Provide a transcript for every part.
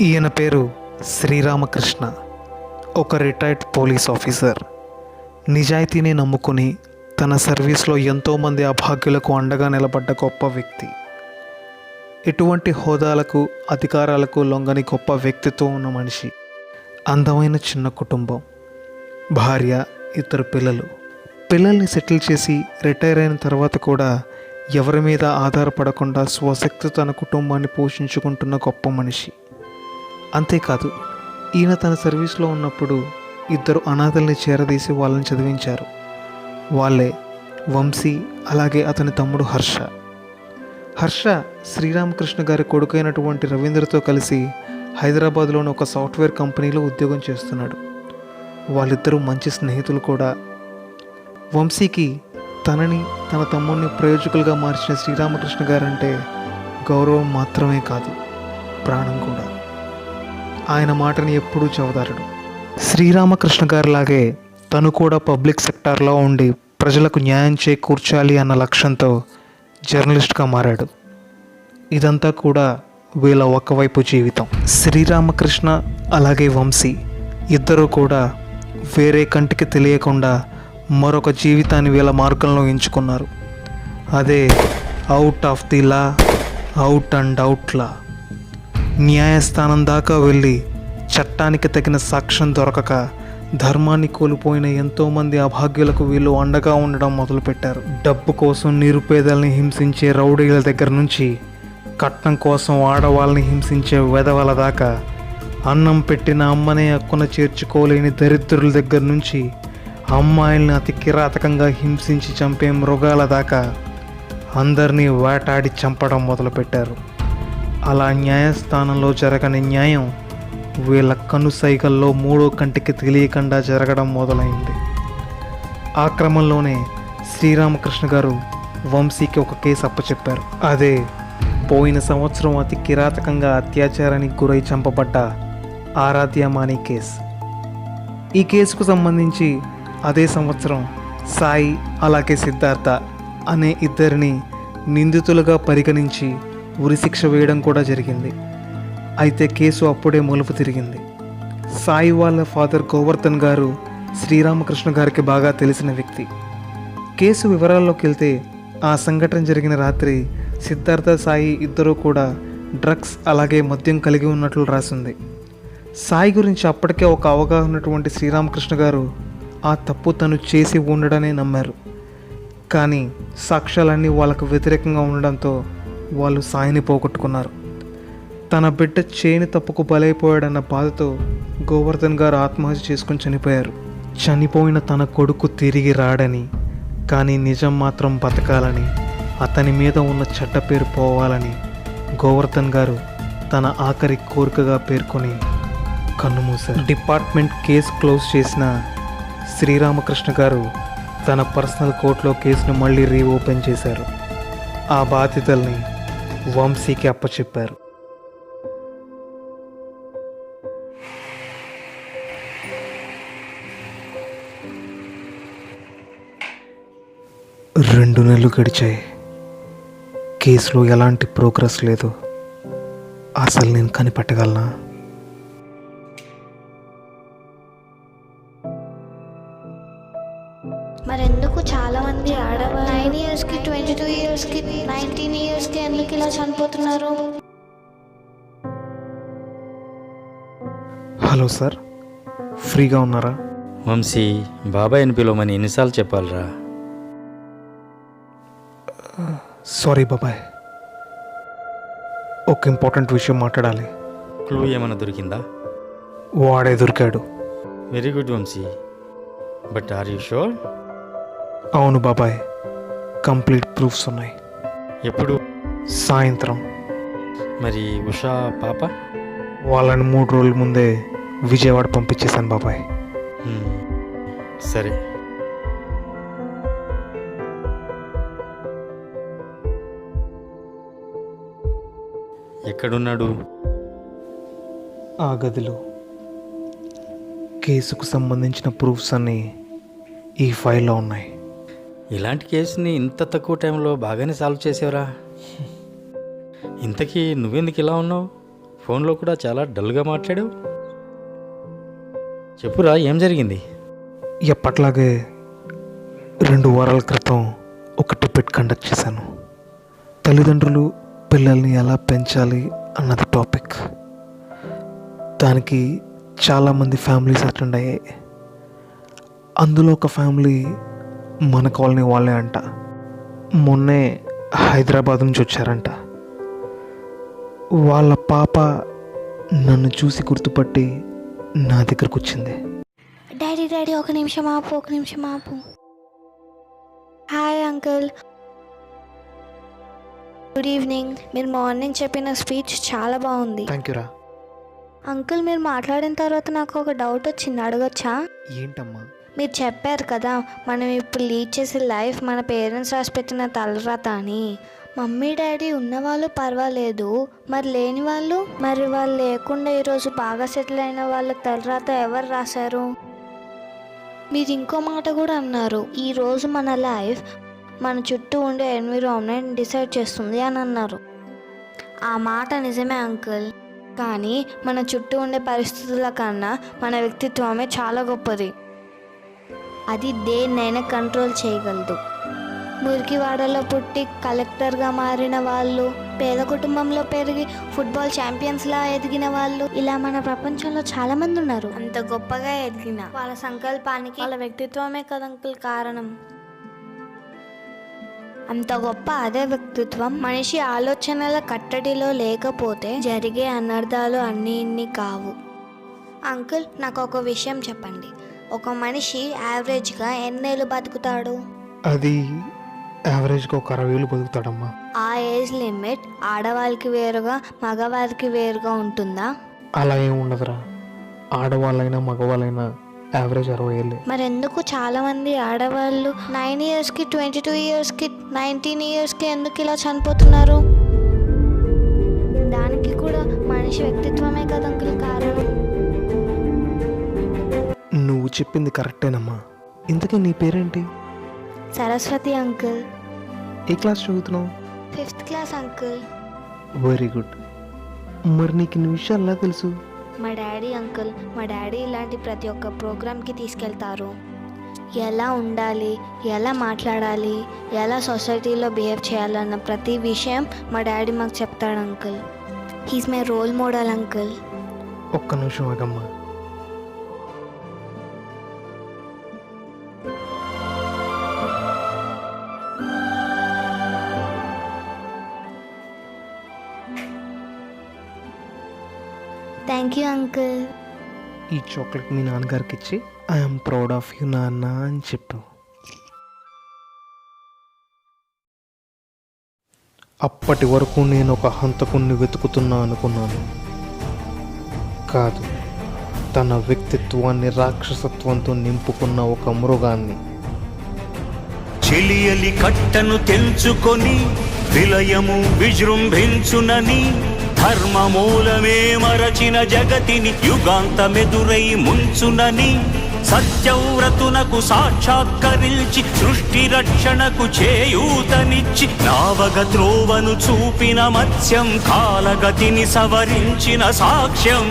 ఈయన పేరు శ్రీరామకృష్ణ. ఒక రిటైర్డ్ పోలీస్ ఆఫీసర్. నిజాయితీని నమ్ముకుని తన సర్వీస్లో ఎంతోమంది అభాగ్యులకు అండగా నిలబడ్డ గొప్ప వ్యక్తి. ఎటువంటి హోదాలకు అధికారాలకు లొంగని గొప్ప వ్యక్తిత్వం ఉన్న మనిషి. అందమైన చిన్న కుటుంబం, భార్య, 2 పిల్లలు. పిల్లల్ని సెటిల్ చేసి రిటైర్ అయిన తర్వాత కూడా ఎవరి మీద ఆధారపడకుండా స్వశక్తి తన కుటుంబాన్ని పోషించుకుంటున్న గొప్ప మనిషి. అంతేకాదు, ఈయన తన సర్వీస్లో ఉన్నప్పుడు 2 అనాథల్ని చేరదీసి వాళ్ళని చదివించారు. వాళ్ళే వంశీ, అలాగే అతని తమ్ముడు హర్ష. హర్ష శ్రీరామకృష్ణ గారి కొడుకైనటువంటి రవీంద్రతో కలిసి హైదరాబాద్లోని ఒక సాఫ్ట్వేర్ కంపెనీలో ఉద్యోగం చేస్తున్నాడు. వాళ్ళిద్దరూ మంచి స్నేహితులు కూడా. వంశీకి తనని తన తమ్ముడిని ప్రయోజకులుగా మార్చిన శ్రీరామకృష్ణ గారంటే గౌరవం మాత్రమే కాదు, ప్రాణం కూడా. ఆయన మాటని ఎప్పుడూ చదవదారడు. శ్రీరామకృష్ణ గారిలాగే తను కూడా పబ్లిక్ సెక్టార్లో ఉండి ప్రజలకు న్యాయం చేకూర్చాలి అన్న లక్ష్యంతో జర్నలిస్ట్గా మారాడు. ఇదంతా కూడా వీళ్ళ ఒకవైపు జీవితం. శ్రీరామకృష్ణ అలాగే వంశీ ఇద్దరూ కూడా వేరే కంటికి తెలియకుండా మరొక జీవితాన్ని వీళ్ళ మార్గంలో ఎంచుకున్నారు. అదే out of the law, out and out law. న్యాయస్థానం దాకా వెళ్ళి చట్టానికి తగిన సాక్ష్యం దొరకక ధర్మాన్ని కోల్పోయిన ఎంతోమంది అభాగ్యులకు వీళ్ళు అండగా ఉండడం మొదలుపెట్టారు. డబ్బు కోసం నిరుపేదల్ని హింసించే రౌడీల దగ్గర నుంచి కట్నం కోసం ఆడవాళ్ళని హింసించే వెధవల దాకా, అన్నం పెట్టిన అమ్మనే హక్కున చేర్చుకోలేని దరిద్రుల దగ్గర నుంచి అమ్మాయిల్ని అతి కిరాతకంగా హింసించి చంపే మృగాల దాకా అందరినీ వేటాడి చంపడం మొదలుపెట్టారు. అలా న్యాయస్థానంలో జరగని న్యాయం వీళ్ళ కనుసైగల్లో 3వ కంటికి తెలియకుండా జరగడం మొదలైంది. ఆ క్రమంలోనే శ్రీరామకృష్ణ గారు వంశీకి ఒక కేసు అప్పచెప్పారు. అదే పోయిన సంవత్సరం అతి కిరాతకంగా అత్యాచారానికి గురై చంపబడ్డ ఆరాధ్యమాని కేసు. ఈ కేసుకు సంబంధించి అదే సంవత్సరం సాయి అలాగే సిద్ధార్థ అనే 2 నిందితులుగా పరిగణించి ఉరిశిక్ష వేయడం కూడా జరిగింది. అయితే కేసు అప్పుడే మలుపు తిరిగింది. సాయి వాళ్ళ ఫాదర్ గోవర్ధన్ గారు శ్రీరామకృష్ణ గారికి బాగా తెలిసిన వ్యక్తి. కేసు వివరాల్లోకి వెళ్తే ఆ సంఘటన జరిగిన రాత్రి సిద్ధార్థ, సాయి ఇద్దరూ కూడా డ్రగ్స్ అలాగే మద్యం కలిగి ఉన్నట్లు రాసింది. సాయి గురించి అప్పటికే ఒక అవగాహన ఉన్నటువంటి శ్రీరామకృష్ణ గారు ఆ తప్పు తను చేసి ఉండడనే నమ్మారు. కానీ సాక్ష్యాలన్నీ వాళ్ళకు వ్యతిరేకంగా ఉండడంతో వాళ్ళు సాయిని పోగొట్టుకున్నారు. తన బిడ్డ చేయని తప్పుకు బలైపోయాడన్న బాధతో గోవర్ధన్ గారు ఆత్మహత్య చేసుకుని చనిపోయారు. చనిపోయిన తన కొడుకు తిరిగి రాడని, కానీ నిజం మాత్రం బతకాలని, అతని మీద ఉన్న చెడ్డ పేరు పోవాలని గోవర్ధన్ గారు తన ఆఖరి కోరికగా పేర్కొని కన్నుమూశారు. డిపార్ట్మెంట్ కేసు క్లోజ్ చేసిన శ్రీరామకృష్ణ గారు తన పర్సనల్ కోర్టులో కేసును మళ్ళీ రీఓపెన్ చేశారు. ఆ బాధ్యతల్ని వంశీకి అప్పచెప్పారు. రెండు నెలలు గడిచాయి. కేసులో ఎలాంటి ప్రోగ్రెస్ లేదు. అసలు నేను కనిపెట్టగలనా? మరెందుకు చాలా మంది ఆడవాళ్ళు 9 ఇయర్స్కి 22 ఇయర్స్కి 19 ఇయర్స్కి ఎందుకు ఇలా చనిపోతున్నారు? హలో సార్, ఫ్రీగా ఉన్నారా? వంశీ, బాబాయ్ని పిలవమని ఎన్నిసార్లు చెప్పాలరా? సారీ బాబాయ్, ఒక ఇంపార్టెంట్ విషయం మాట్లాడాలి. క్లూ ఏమైనా దొరికిందా? వాడే దొరికాడు. Very good Vamshi, but are you sure? అవును బాబాయ్, కంప్లీట్ ప్రూఫ్స్ ఉన్నాయి. ఎప్పుడు? సాయంత్రం. మరి ఉషా పాప? వాళ్ళని 3 రోజుల ముందే విజయవాడ పంపించేశాను బాబాయ్. సరే. ఎక్కడున్నాడు? ఆ గదిలో. కేసుకు సంబంధించిన ప్రూఫ్స్ అన్నీ ఈ ఫైల్లో ఉన్నాయి. ఇలాంటి కేసుని ఇంత తక్కువ టైంలో బాగానే సాల్వ్ చేసేవరా. ఇంతకీ నువ్వెందుకు ఇలా ఉన్నావు? ఫోన్లో కూడా చాలా డల్గా మాట్లాడావు. చెప్పురా, ఏం జరిగింది? ఎప్పట్లాగే 2 వారాల క్రితం ఒక డిబేట్ కండక్ట్ చేశాను. తల్లిదండ్రులు పిల్లల్ని ఎలా పెంచాలి అన్నది టాపిక్. దానికి చాలామంది ఫ్యామిలీస్ అటెండ్ అయ్యాయి. అందులో ఒక ఫ్యామిలీ మన కాలనీ వాళ్ళే అంట. మొన్నే హైదరాబాద్ నుంచి వచ్చారంట. వాళ్ళ పాప నన్ను చూసి గుర్తుపట్టి నా దగ్గరకు వచ్చింది. డాడీ ఒక నిమిషం ఆపు. Hi uncle, good evening. మీరు మార్నింగ్ చెప్పిన స్పీచ్ చాలా బాగుంది. థ్యాంక్ యూ రా. అంకుల్, మీరు మాట్లాడిన తర్వాత నాకు ఒక డౌట్ వచ్చింది, అడగొచ్చా? ఏంటమ్మా? మీరు చెప్పారు కదా మనం ఇప్పుడు లీడ్ చేసే లైఫ్ మన పేరెంట్స్ రాసి పెట్టిన తలరాత అని. మమ్మీ డాడీ ఉన్నవాళ్ళు పర్వాలేదు, మరి లేని వాళ్ళు? మరి వాళ్ళు లేకుండా ఈరోజు బాగా సెటిల్ అయిన వాళ్ళ తలరాత ఎవరు రాశారు? మీరు ఇంకో మాట కూడా అన్నారు, ఈరోజు మన లైఫ్ మన చుట్టూ ఉండే ఎన్విరాన్మెంట్ డిసైడ్ చేస్తుంది అని అన్నారు. ఆ మాట నిజమే అంకుల్, కానీ మన చుట్టూ ఉండే పరిస్థితుల కన్నా మన వ్యక్తిత్వమే చాలా గొప్పది. అది దేన్నైనా కంట్రోల్ చేయగలదు. మురికివాడలో పుట్టి కలెక్టర్గా మారిన వాళ్ళు, పేద కుటుంబంలో పెరిగి ఫుట్బాల్ ఛాంపియన్స్లా ఎదిగిన వాళ్ళు, ఇలా మన ప్రపంచంలో చాలా మంది ఉన్నారు. అంత గొప్పగా ఎదిగిన వాళ్ళ సంకల్పానికి వాళ్ళ వ్యక్తిత్వమే కదా అంకుల్ కారణం. అంత గొప్ప అదే వ్యక్తిత్వం మనిషి ఆలోచనల కట్టడిలో లేకపోతే జరిగే అనర్థాలు అన్నీ ఇన్ని కావు. అంకుల్, నాకు ఒక విషయం చెప్పండి, ఒక మనిషి యావరేజ్గా ఎన్నేళ్ళు బతుకుతాడు? అది యావరేజ్గా ఒక 60 ఏళ్ళు బతుకుతాడమ్మా. ఆ ఏజ్ లిమిట్ ఆడవాళ్ళకి వేరుగా మగవారికి వేరుగా ఉంటుందా? అలా ఏం ఉండదురా. ఆడవాళ్ళైనా మగవాళ్ళైనా యావరేజ్ 60 ఏళ్ళే. మరెందుకు చాలామంది ఆడవాళ్ళు 9 ఇయర్స్కి 22 ఇయర్స్కి 19 ఇయర్స్కి ఎందుకు ఇలా చనిపోతున్నారు? దానికి కూడా మనిషి వ్యక్తిత్వమే కదా అంకుల్ కారణం. నువ్వు చెప్పింది కరెక్టేనమ్మా. ఇంతకీ నీ పేరేంటి? సరస్వతి అంకుల్. ఏ క్లాస్ చదువుతున్నావు? 5th class uncle. Very good. మరి నీకు ఇన్ని విషయాలు ఎలా తెలుసు? మా డాడీ అంకుల్, మా డాడీ ఇలాంటి ప్రతి ఒక్క ప్రోగ్రామ్కి తీసుకెళ్తారు. ఎలా ఉండాలి, ఎలా మాట్లాడాలి, ఎలా సొసైటీలో బిహేవ్ చేయాలన్న ప్రతి విషయం మా డాడీ మాకు చెప్తాడు uncle. He's my role model uncle. ఒక్క నిమిషం ఆగమ్మా. Thank you uncle. ఈ చాక్లెట్ మీ నాన్నగారికి ఇచ్చి ఐఎమ్ ప్రౌడ్ ఆఫ్ యూ నాన్న అని చెప్పు. అప్పటి వరకు నేను ఒక హంతకుణ్ణి వెతుకుతున్నా అనుకున్నాను. కాదు, తన వ్యక్తిత్వాన్ని రాక్షసత్వంతో నింపుకున్న ఒక మృగాన్ని. చెలియలి కట్టను తెంచుకొని విలయము విజృంభించునని ధర్మమూలమే మరచిన జగతిని యుగాంతమెదురై ముంచునని సత్యవ్రతునకు సాక్షాత్కరించి సృష్టి రక్షణకు చేయూతనిచ్చి నావగ త్రోవను చూపిన మత్స్యం కాలగతిని సవరించిన సాక్ష్యం.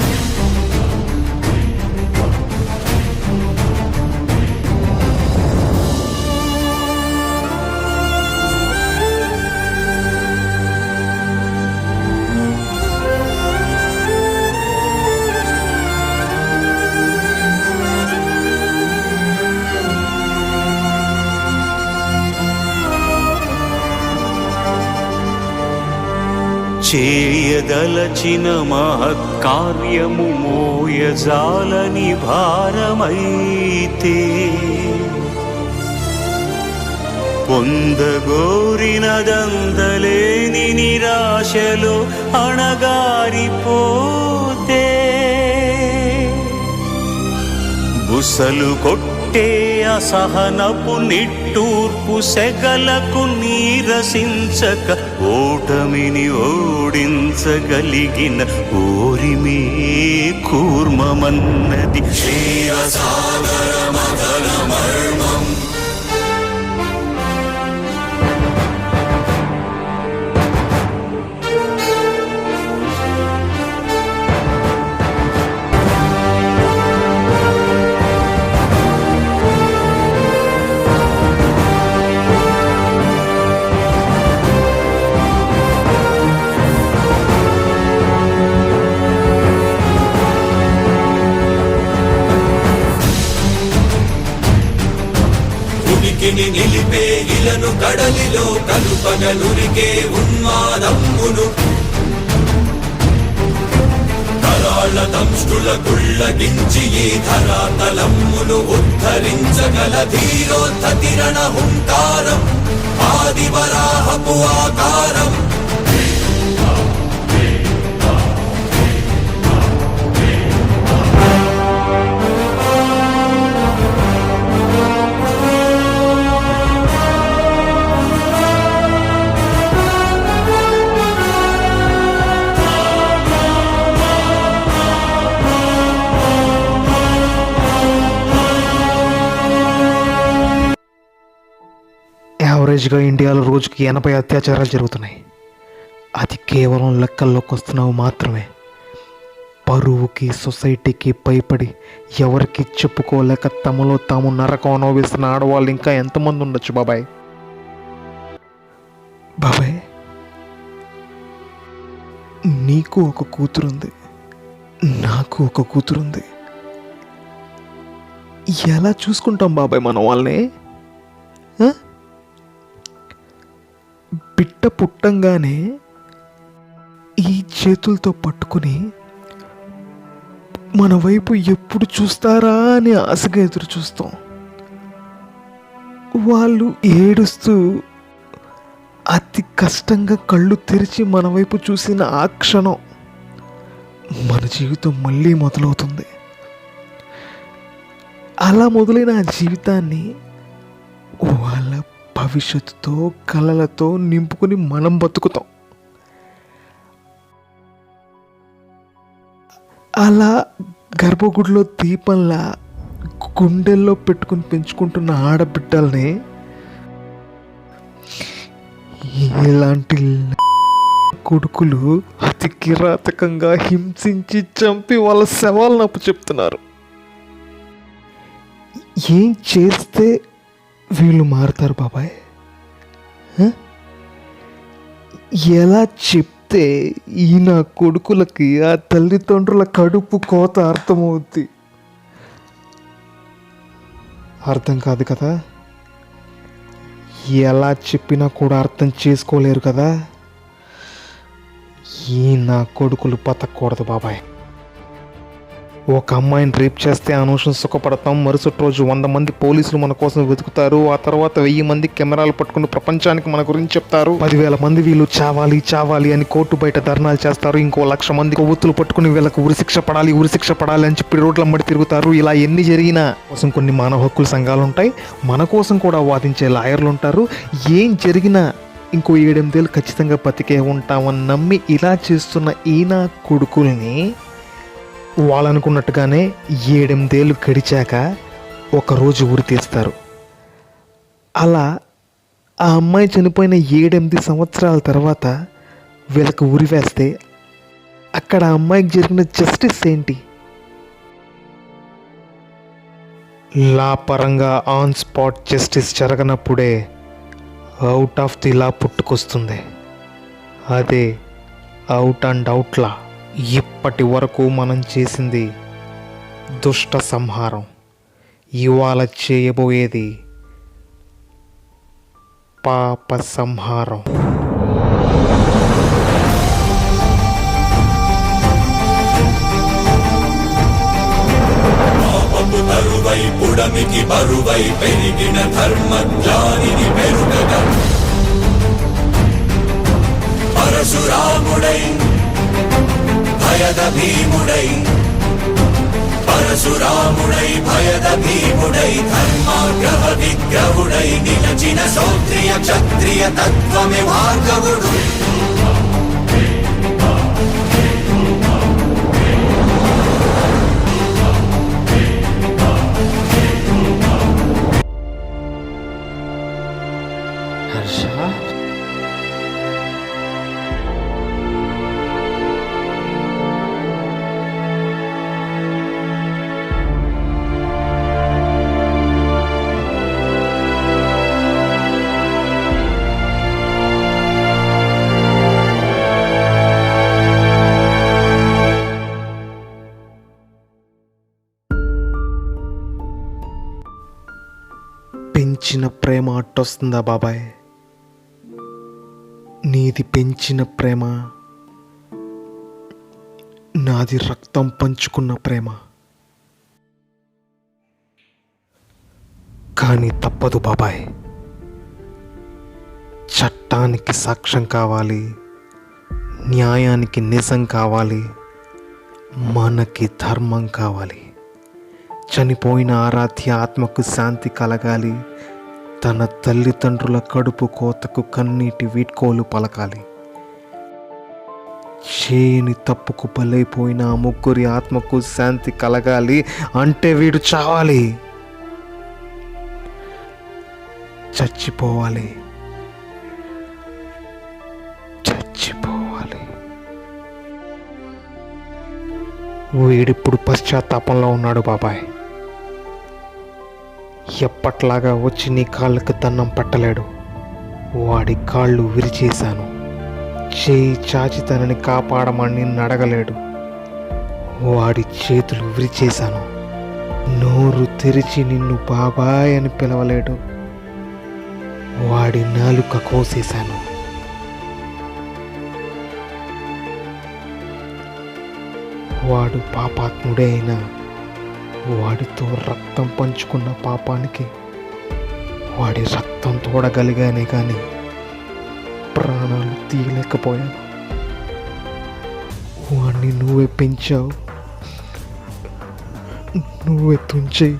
చేయదలచిన మహత్కార్యము మోయజాలని భారమైతే పొందగోరినదందలేని నిరాశలో అణగారిపోతే బుసలు కొట్టే అసహనపు నిట్టూర్పు సెగలకు నీరసించక ఓటమిని ఓడించగలిగిన ఓరిమే కూర్మమన్నది క్షీరసాగర మదన మర్మం. కదిలి నిలిపే ఇలను కడలిలో కలుపగలురికే ఉన్మాదమ్మును కరాళ దంష్టుల కుళ్ళగించి ఈ ధరాతలమ్మును ఉద్ధరించగల ధీరోద్ధతిరణ హుంకారం ఆదివరాహపు ఆకారం యావరేజ్గా ఇండియాలో రోజుకి 80 అత్యాచారాలు జరుగుతున్నాయి. అది కేవలం లెక్కల్లోకి వస్తున్నావు మాత్రమే. పరువుకి సొసైటీకి భయపడి ఎవరికి చెప్పుకోలేక తమలో తాము నరకం అనుభవిస్తున్న ఆడవాళ్ళు ఇంకా ఎంతమంది ఉండొచ్చు బాబాయ్? బాబాయ్, నీకు ఒక కూతురుంది, నాకు ఒక కూతురుంది. ఎలా చూసుకుంటాం బాబాయ్ మనం వాళ్ళని? బిడ్డ పుట్టంగానే ఈ చేతులతో పట్టుకుని మన వైపు ఎప్పుడు చూస్తారా అని ఆశగా ఎదురు చూస్తాం. వాళ్ళు ఏడుస్తూ అతి కష్టంగా కళ్ళు తెరిచి మన వైపు చూసిన ఆ క్షణం మన జీవితం మళ్ళీ మొదలవుతుంది. అలా మొదలైన ఆ జీవితాన్ని వాళ్ళ భవిష్యత్తుతో కలలతో నింపుకుని మనం బతుకుతాం. అలా గర్భగుడిలో దీపంలా గుండెల్లో పెట్టుకుని పెంచుకుంటున్న ఆడబిడ్డల్ని ఇలాంటి కొడుకులు అతి కిరాతకంగా హింసించి చంపి వాళ్ళ శవాలను అప్పచెప్తున్నారు. ఏం చేస్తే వీళ్ళు మారుతారు బాబాయ్? ఎలా చెప్తే ఈ నా కొడుకులకి ఆ తల్లిదండ్రుల కడుపు కోత అర్థమవుద్ది? అర్థం కాదు కదా. ఎలా చెప్పినా కూడా అర్థం చేసుకోలేరు కదా. ఈ నా కొడుకులు బతకూడదు బాబాయ్. ఒక అమ్మాయిని రేప్ చేస్తే అనవసరం సుఖపడతాం. మరుసటి రోజు 100 మంది పోలీసులు మన కోసం వెతుకుతారు. ఆ తర్వాత 1000 మంది కెమెరాలు పట్టుకుని ప్రపంచానికి మన గురించి చెప్తారు. 10,000 మంది వీళ్ళు చావాలి చావాలి అని కోర్టు బయట ధర్నాలు చేస్తారు. ఇంకో 1,00,000 మంది కొవ్వొత్తులు పట్టుకుని వీళ్ళకు ఉరిశిక్ష పడాలి అని చెప్పి రోడ్ల మడి తిరుగుతారు. ఇలా ఎన్ని జరిగినా కోసం కొన్ని మానవ హక్కుల సంఘాలు ఉంటాయి. మన కోసం కూడా వాదించే లాయర్లు ఉంటారు. ఏం జరిగినా ఇంకో 7-8 ఏళ్ళు ఖచ్చితంగా బతికే ఉంటామని నమ్మి ఇలా చేస్తున్న ఈ నా కొడుకుల్ని వాళ్ళనుకున్నట్టుగానే 7-8 ఏళ్ళు గడిచాక ఒకరోజు ఉరి తీస్తారు. అలా ఆ అమ్మాయి చనిపోయిన 7-8 సంవత్సరాల తర్వాత వీళ్ళకి ఉరి వేస్తే అక్కడ ఆ అమ్మాయికి జరిగిన జస్టిస్ ఏంటి? లా పరంగా ఆన్ స్పాట్ జస్టిస్ జరగనప్పుడే అవుట్ ఆఫ్ ది లా పుట్టుకొస్తుంది. అదే అవుట్ అండ్ అవుట్లా. ఇప్పటి వరకు మనం చేసింది దుష్ట సంహారం. ఇవాళ చేయబోయేది పాప సంహారం. పాపపు తరువై పుడమికి బరువై పెరిగిన ధర్మజ్ఞానిని పెరుగగా పరశురాముడై భయద భీముడై పరశురాముడై భయద భీముడై ధర్మాగ్రహ విగ్రహుడై నిలచిన క్షౌత్రియ క్షత్రియ తత్వమే భార్గవుడు. హర్ష, పెంచిన ప్రేమ అట్టొస్తుందా బాబాయ్? నీది పెంచిన ప్రేమ, నాది రక్తం పంచుకున్న ప్రేమ. కానీ తప్పదు బాబాయ్, చట్టానికి సాక్ష్యం కావాలి, న్యాయానికి నిజం కావాలి, మనకి ధర్మం కావాలి. చనిపోయిన ఆరాధ్య ఆత్మకు శాంతి కలగాలి, తన తల్లిదండ్రుల కడుపు కోతకు కన్నీటి వీడ్కోలు పలకాలి. చేయని తప్పుకు బలైపోయిన ఆ ముగ్గురి ఆత్మకు శాంతి కలగాలి అంటే వీడు చావాలి, చచ్చిపోవాలి, చచ్చిపోవాలి. వీడిప్పుడు పశ్చాత్తాపంలో ఉన్నాడు బాబాయ్. ఎప్పట్లాగా వచ్చి నీ కాళ్ళకు దండం పట్టలేడు. వాడి కాళ్ళు విరిచేశాను. చేయి చాచి తనని కాపాడమని నిన్ను అడగలేడు. వాడి చేతులు విరిచేశాను. నోరు తెరిచి నిన్ను బాబాయ్ అని పిలవలేడు. వాడి నాలుక కోసేశాను. వాడు పాపాత్ముడే అయినా వాడితో రక్తం పంచుకున్న పాపానికి వాడి రక్తం తోడగలిగానే కానీ ప్రాణాలు తీయలేకపోయాను. వాడిని నువ్వే పెంచావు, నువ్వే తుంచేయి.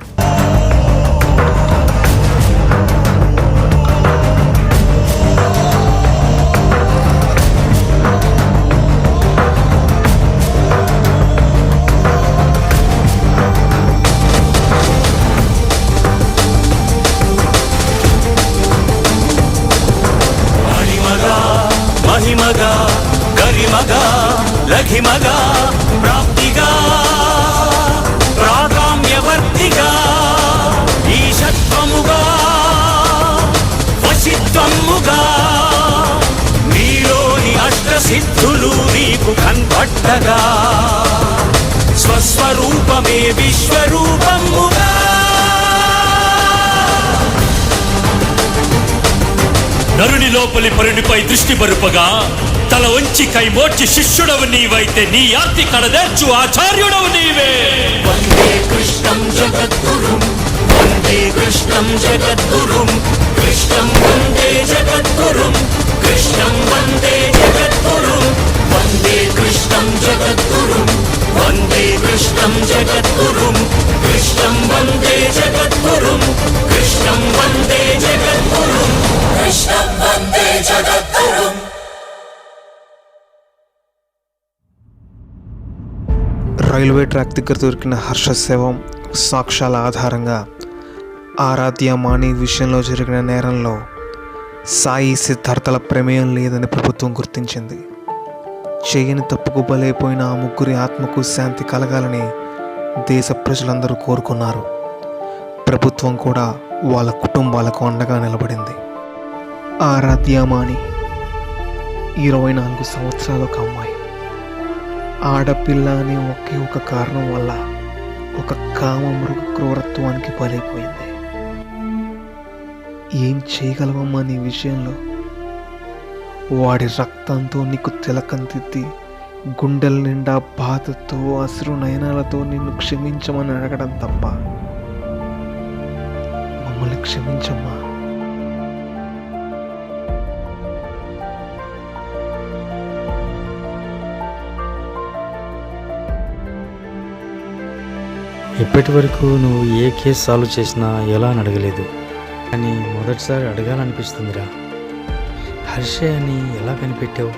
మహిమగా గరిమగా లఘిమగా ప్రాప్తిగా ప్రాగామ్యవర్తిగా ఈశత్వముగా వశిత్వముగా నీలోని అష్టసిద్ధులు నీకు కన్పట్టగా స్వస్వరూపమే విశ్వరూపముగా నరుని లోపలి పరునిపై దృష్టి బరుపగా తల వంచి కైమోర్చి శిష్యుడవు నీవైతే నీ ఆర్తి కడదేర్చు ఆచార్యుడవు నీవే. వందే కృష్ణం జగద్గురుం, వందే కృష్ణం జగద్గురుం, కృష్ణం వందే జగద్గురుం, కృష్ణం వందే జగద్గురుం, వందే కృష్ణం జగద్గురుం, వందే కృష్ణం జగద్గురుం, కృష్ణం వందే జగద్గురుం, కృష్ణం వందే జగద్గురుం, కృష్ణం వందే జగద్గురుం. రైల్వే ట్రాక్ దగ్గర దొరికిన హర్షశవం సాక్ష్యాల ఆధారంగా ఆరాధ్య మాణి విషయంలో జరిగిన నేరంలో సాయి సిద్ధార్థల ప్రమేయం లేదని ప్రభుత్వం గుర్తించింది. చేయని తప్పుకు బలైపోయిన ఆ ముగ్గురి ఆత్మకు శాంతి కలగాలని దేశ ప్రజలందరూ కోరుకున్నారు. ప్రభుత్వం కూడా వాళ్ళ కుటుంబాలకు అండగా నిలబడింది. ఆరాధ్య మాణి 24 సంవత్సరాల ఒక అమ్మాయి. ఆడపిల్ల అనే ఒకే ఒక కారణం వల్ల ఒక కామమృగ క్రూరత్వానికి బలైపోయింది. ఏం చేయగలవమ్మా నీ విషయంలో? వాడి రక్తంతో నీకు తిలకం దిద్ది గుండెల నిండా బాధతో అసురు నయనాలతో నిన్ను క్షమించమని అడగడం తప్ప. మమ్మల్ని క్షమించమ్మా. ఇప్పటి వరకు నువ్వు ఏ కేసు సాల్వ్ చేసినా ఎలా అని అడగలేదు, కానీ మొదటిసారి అడగాలనిపిస్తుందిరా. హర్ష అని ఎలా కనిపెట్టావు?